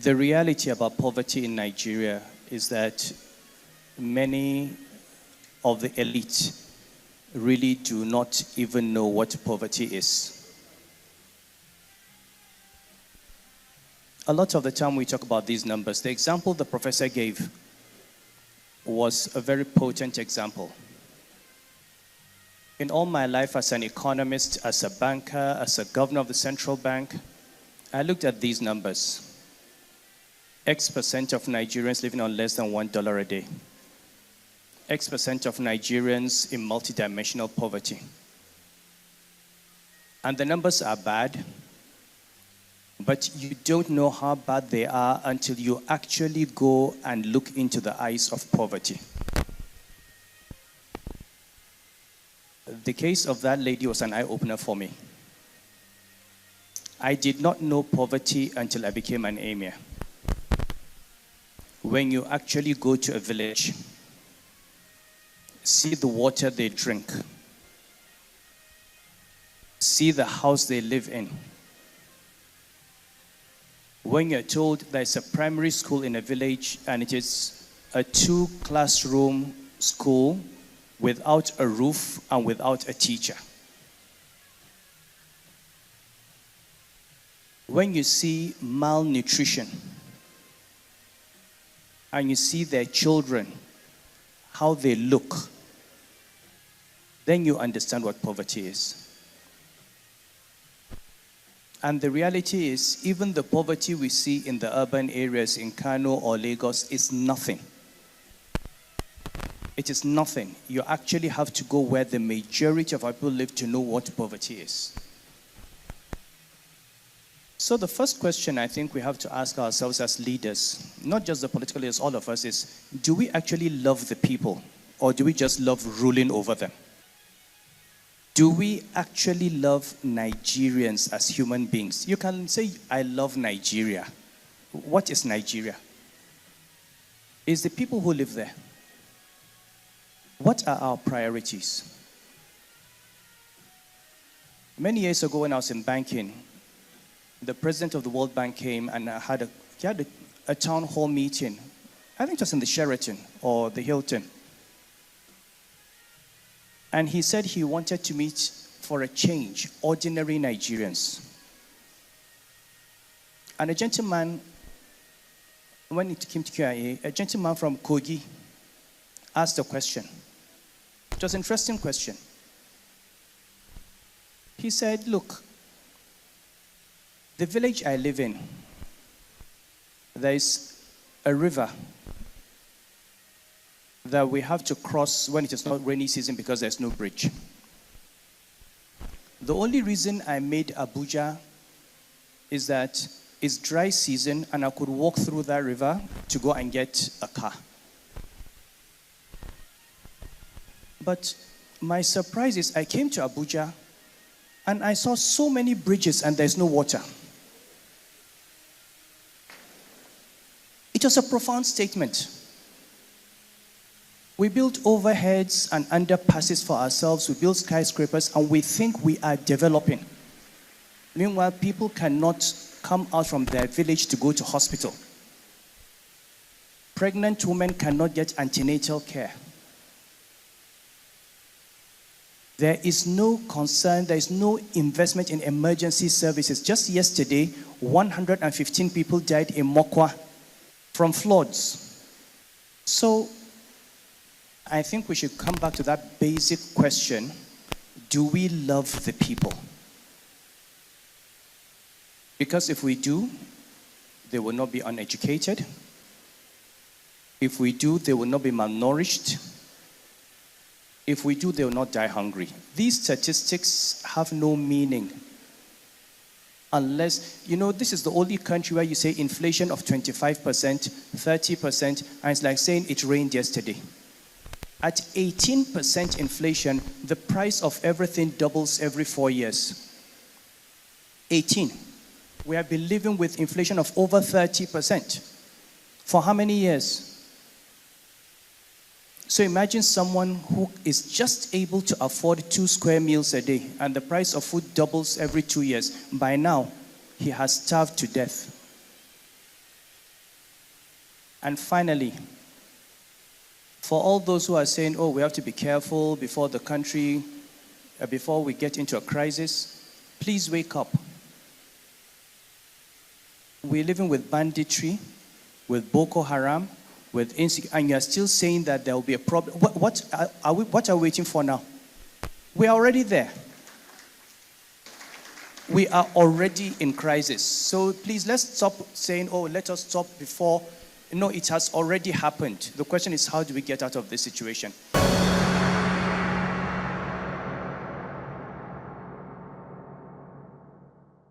The reality about poverty in Nigeria is that many of the elite really do not even know what poverty is. A lot of the time we talk about these numbers. The example the professor gave was a very potent example. In all my life as an economist, as a banker, as a governor of the central bank, I looked at these numbers. X% of Nigerians living on less than $1 a day. X% of Nigerians in multidimensional poverty. And the numbers are bad, but you don't know how bad they are until you actually go and look into the eyes of poverty. The case of that lady was an eye-opener for me. I did not know poverty until I became an emir. When you actually go to a village, see the water they drink, see the house they live in. When you're told there's a primary school in a village and it is a 2-classroom school without a roof and without a teacher. When you see malnutrition and you see their children, how they look, then you understand what poverty is. And the reality is, even the poverty we see in the urban areas in Kano or Lagos is nothing. It is nothing. You actually have to go where the majority of our people live to know what poverty is. So the first question I think we have to ask ourselves as leaders, not just the political leaders, all of us, is, do we actually love the people, or do we just love ruling over them? Do we actually love Nigerians as human beings? You can say, I love Nigeria. What is Nigeria? It's the people who live there. What are our priorities? Many years ago when I was in banking, the president of the World Bank came and he had a town hall meeting. I think it was in the Sheraton or the Hilton. And he said he wanted to meet for a change ordinary Nigerians. And a gentleman, when it came to QIA, a gentleman from Kogi asked a question. It was an interesting question. He said, look, the village I live in, there is a river that we have to cross when it is not rainy season because there's no bridge. The only reason I made Abuja is that it's dry season and I could walk through that river to go and get a car. But my surprise is I came to Abuja and I saw so many bridges and there's no water. It was a profound statement. We build overheads and underpasses for ourselves. We build skyscrapers and we think we are developing. Meanwhile, people cannot come out from their village to go to hospital. Pregnant women cannot get antenatal care. There is no concern, there is no investment in emergency services. Just yesterday, 115 people died in Mokwa from floods. So, I think we should come back to that basic question. Do we love the people? Because if we do, they will not be uneducated. If we do, they will not be malnourished. If we do, they will not die hungry. These statistics have no meaning unless, this is the only country where you say inflation of 25%, 30%, and it's like saying it rained yesterday. At 18% inflation, the price of everything doubles every 4 years. 18. We have been living with inflation of over 30%. For how many years? So imagine someone who is just able to afford 2 square meals a day, and the price of food doubles every 2 years. By now, he has starved to death. And finally, for all those who are saying, oh, we have to be careful before the country, before we get into a crisis, please wake up. We're living with banditry, with Boko Haram, with insecurity, and you're still saying that there will be a problem. What are we waiting for now? We are already there. We are already in crisis. So please, let's stop saying, oh, let us stop before. No, it has already happened. The question is, how do we get out of this situation?